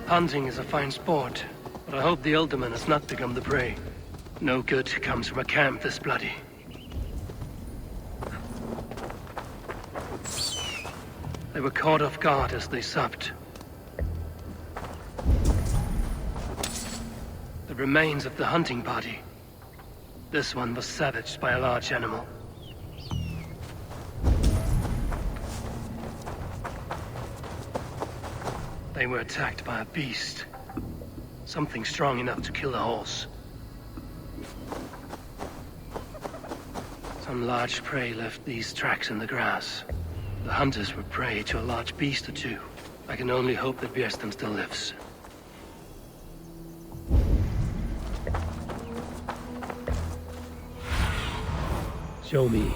Hunting is a fine sport, but I hope the alderman has not become the prey. No good comes from a camp this bloody. They were caught off guard as they supped. The remains of the hunting party. This one was savaged by a large animal. They were attacked by a beast. Something strong enough to kill a horse. Some large prey left these tracks in the grass. The hunters were prey to a large beast or two. I can only hope that Björsten still lives. Show me.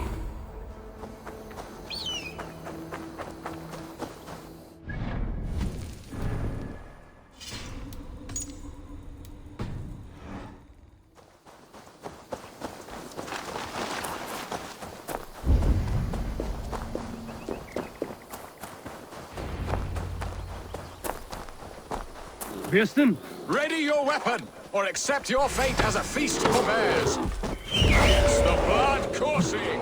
Björsten? Ready your weapon, or accept your fate as a feast for bears. It's the blood coursing.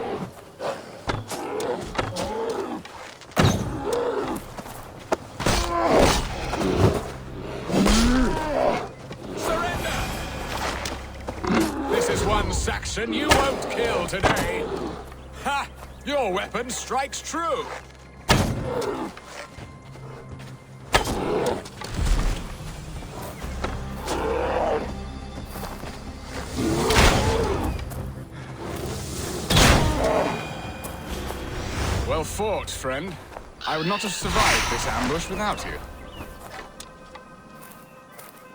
Surrender! This is one Saxon you won't kill today. Ha! Your weapon strikes true. Well fought, friend. I would not have survived this ambush without you.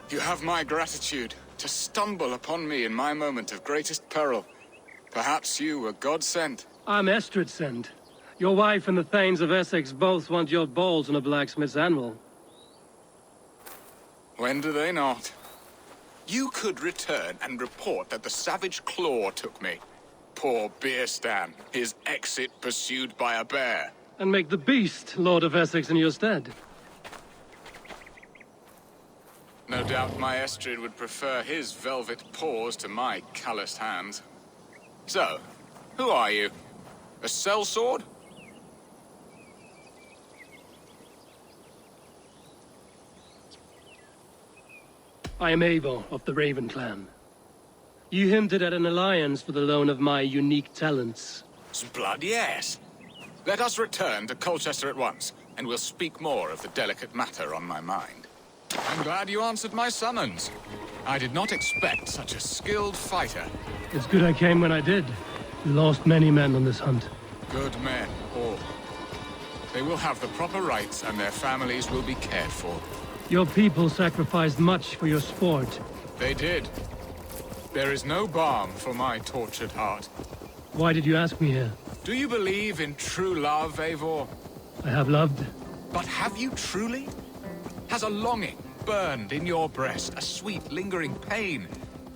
You have my gratitude to stumble upon me in my moment of greatest peril. Perhaps you were God-sent. I'm Aelfred sent. Your wife and the Thanes of Essex both want your balls on a blacksmith's anvil. When do they not? You could return and report that the savage claw took me. Poor Björsten, his exit pursued by a bear. And make the beast Lord of Essex in your stead. No doubt my Aelfred would prefer his velvet paws to my calloused hands. So, who are you? A sellsword? I am Eivor of the Raven clan. You hinted at an alliance for the loan of my unique talents. Blood, yes. Let us return to Colchester at once, and we'll speak more of the delicate matter on my mind. I'm glad you answered my summons. I did not expect such a skilled fighter. It's good I came when I did. We lost many men on this hunt. Good men, all. They will have the proper rights, and their families will be cared for. Your people sacrificed much for your sport. They did. There is no balm for my tortured heart. Why did you ask me here? Do you believe in true love, Eivor? I have loved. But have you truly? Has a longing burned in your breast, a sweet, lingering pain,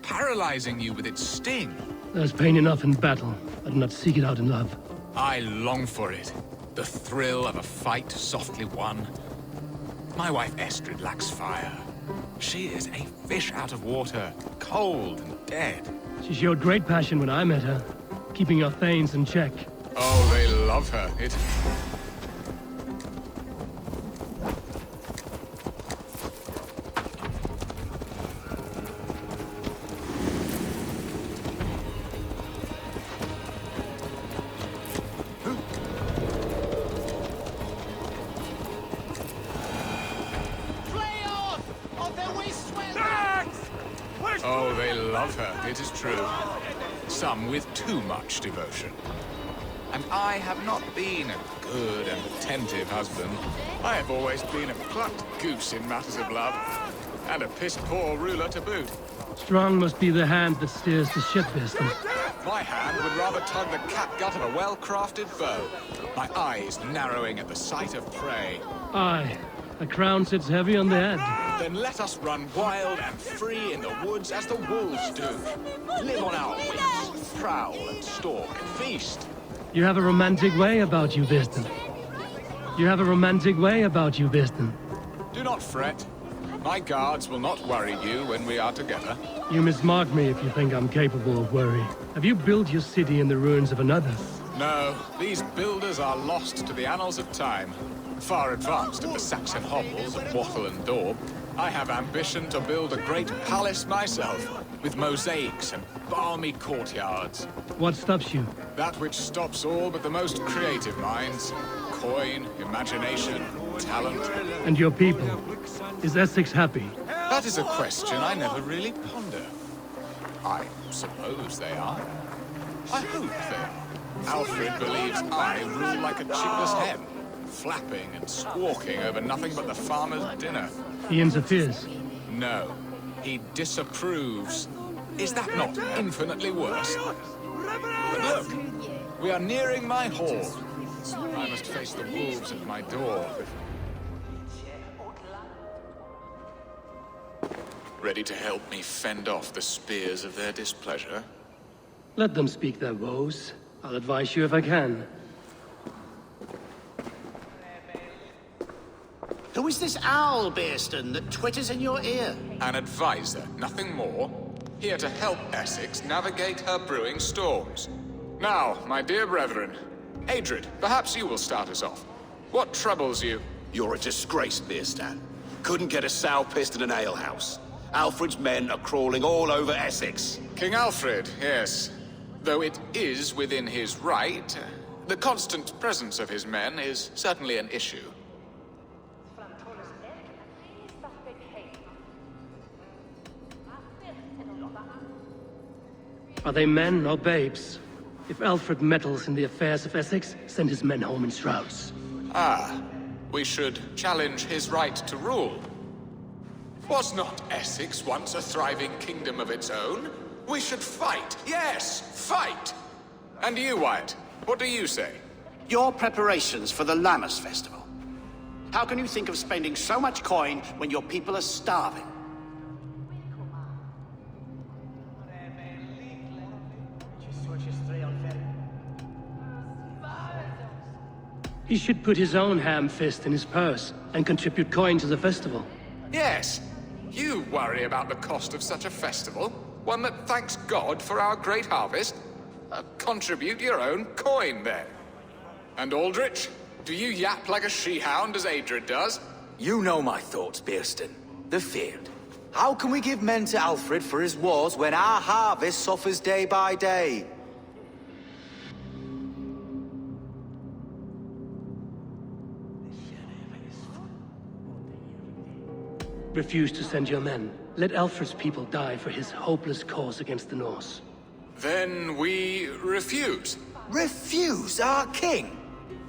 paralyzing you with its sting? There's pain enough in battle. I do not seek it out in love. I long for it. The thrill of a fight softly won. My wife Aelfred lacks fire. She is a fish out of water, cold and dead. She showed great passion when I met her, keeping your Thanes in check. Oh, they love her. Oh, they love her, it is true. Some with too much devotion. And I have not been a good and attentive husband. I have always been a plucked goose in matters of love. And a piss-poor ruler to boot. Strong must be the hand that steers the ship, Björsten. My hand would rather tug the catgut of a well-crafted bow. My eyes narrowing at the sight of prey. Aye, a crown sits heavy on the head. Then let us run wild and free in the woods as the wolves do. Live on our wings, prowl and stalk and feast. You have a romantic way about you, Björsten. You have a romantic way about you, Björsten. Do not fret. My guards will not worry you when we are together. You mismark me if you think I'm capable of worry. Have you built your city in the ruins of another? No, these builders are lost to the annals of time. Far advanced of the Saxon hovels of Wattle and Daub, I have ambition to build a great palace myself, with mosaics and balmy courtyards. What stops you? That which stops all but the most creative minds. Coin, imagination, talent. And your people? Is Essex happy? That is a question I never really ponder. I suppose they are. I hope they are. Aelfred believes I rule like a chickless hen, flapping and squawking over nothing but the farmer's dinner. He interferes. No, he disapproves. Is that not infinitely worse? But look, we are nearing my hall. I must face the wolves at my door. Ready to help me fend off the spears of their displeasure? Let them speak their woes. I'll advise you if I can. Who is this owl, Bearston, that twitters in your ear? An advisor, nothing more. Here to help Essex navigate her brewing storms. Now, my dear brethren, Aedred, perhaps you will start us off. What troubles you? You're a disgrace, Bearstan. Couldn't get a sow pissed in an alehouse. Alfred's men are crawling all over Essex. King Aelfred, yes. Though it is within his right, the constant presence of his men is certainly an issue. Are they men or babes? If Aelfred meddles in the affairs of Essex, send his men home in shrouds. Ah, we should challenge his right to rule. Was not Essex once a thriving kingdom of its own? We should fight, yes, fight! And you, Wyatt, what do you say? Your preparations for the Lammas festival. How can you think of spending so much coin when your people are starving? He should put his own ham fist in his purse and contribute coin to the festival. Yes, you worry about the cost of such a festival, one that thanks God for our great harvest. Contribute your own coin, then. And Aldrich, do you yap like a she-hound as Aedred does? You know my thoughts, Bearston. They're feared. How can we give men to Aelfred for his wars when our harvest suffers day by day? Refuse to send your men. Let Aelfred's people die for his hopeless cause against the Norse. Then we refuse. Refuse our king?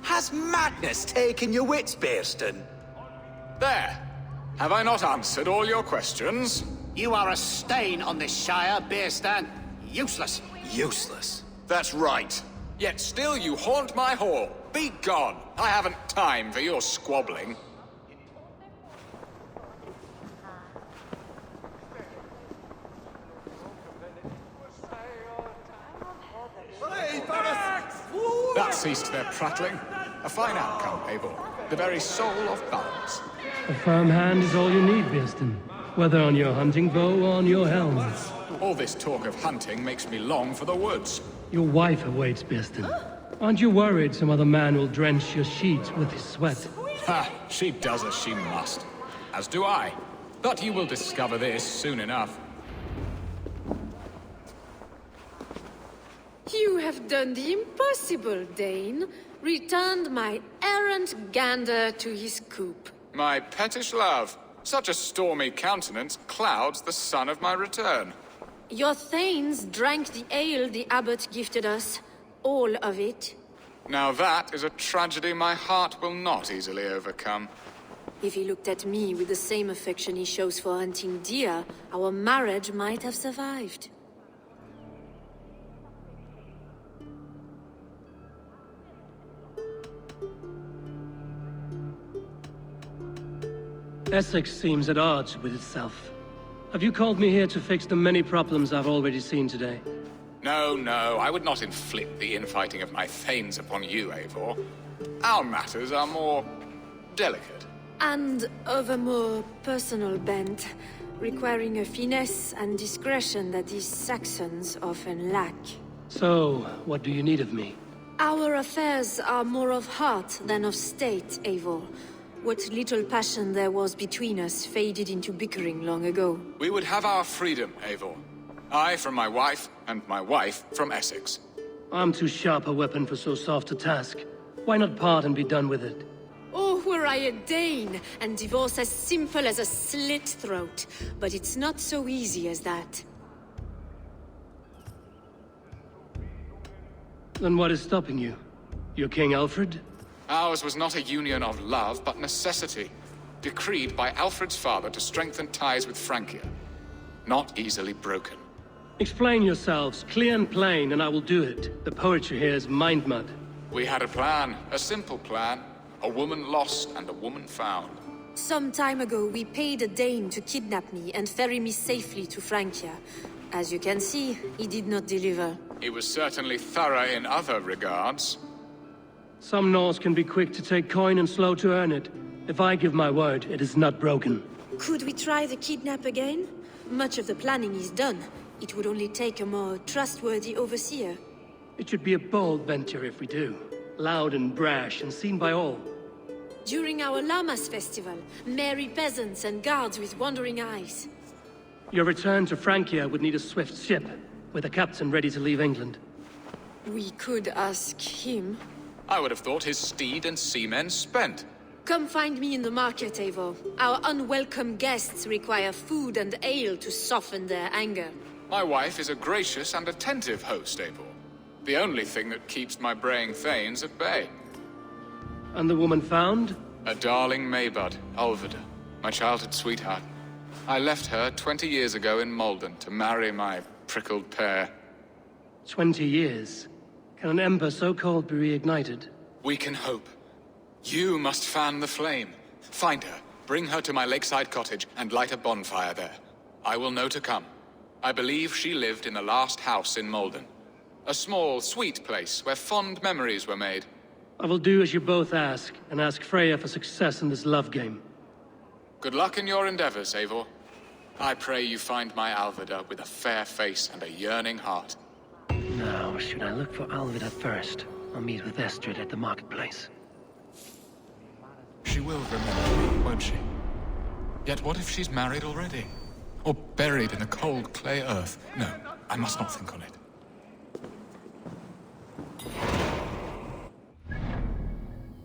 Has madness taken your wits, Bearston? There. Have I not answered all your questions? You are a stain on this shire, Bearstan. Useless. Useless. That's right. Yet still you haunt my hall. Be gone. I haven't time for your squabbling. That ceased their prattling. A fine outcome, Abel. The very soul of balance. A firm hand is all you need, Bearston. Whether on your hunting bow or on your helm. All this talk of hunting makes me long for the woods. Your wife awaits, Bearston. Aren't you worried some other man will drench your sheets with his sweat? Ha! She does as she must. As do I. But you will discover this soon enough. You have done the impossible, Dane. Returned my errant gander to his coop. My pettish love. Such a stormy countenance clouds the sun of my return. Your thanes drank the ale the abbot gifted us. All of it. Now that is a tragedy my heart will not easily overcome. If he looked at me with the same affection he shows for hunting deer, our marriage might have survived. Essex seems at odds with itself. Have you called me here to fix the many problems I've already seen today? No, no, I would not inflict the infighting of my thanes upon you, Eivor. Our matters are more delicate. And of a more personal bent, requiring a finesse and discretion that these Saxons often lack. So, what do you need of me? Our affairs are more of heart than of state, Eivor. What little passion there was between us faded into bickering long ago. We would have our freedom, Eivor. I from my wife, and my wife from Essex. I'm too sharp a weapon for so soft a task. Why not part and be done with it? Oh, were I a Dane, and divorce as simple as a slit throat. But it's not so easy as that. Then what is stopping you? You're King Aelfred? Ours was not a union of love, but necessity. Decreed by Alfred's father to strengthen ties with Francia. Not easily broken. Explain yourselves, clear and plain, and I will do it. The poetry here is mind mud. We had a plan, a simple plan. A woman lost and a woman found. Some time ago, we paid a Dane to kidnap me and ferry me safely to Francia. As you can see, he did not deliver. He was certainly thorough in other regards. Some Norse can be quick to take coin and slow to earn it. If I give my word, it is not broken. Could we try the kidnap again? Much of the planning is done. It would only take a more trustworthy overseer. It should be a bold venture if we do. Loud and brash and seen by all. During our Llamas festival, merry peasants and guards with wandering eyes. Your return to Francia would need a swift ship, with a captain ready to leave England. We could ask him. I would have thought his steed and seamen spent. Come find me in the market, Eivor. Our unwelcome guests require food and ale to soften their anger. My wife is a gracious and attentive host, Eivor. The only thing that keeps my braying thanes at bay. And the woman found? A darling Maybud, Ulvida, my childhood sweetheart. I left her 20 years ago in Malden to marry my prickled pear. 20 years. Can an ember so cold be reignited? We can hope. You must fan the flame. Find her, bring her to my lakeside cottage, and light a bonfire there. I will know to come. I believe she lived in the last house in Malden. A small, sweet place where fond memories were made. I will do as you both ask, and ask Freya for success in this love game. Good luck in your endeavors, Eivor. I pray you find my Alvida with a fair face and a yearning heart. Now, should I look for Alvida first? I'll meet with Estrid at the marketplace. She will remember me, won't she? Yet what if she's married already? Or buried in the cold clay earth? No, I must not think on it.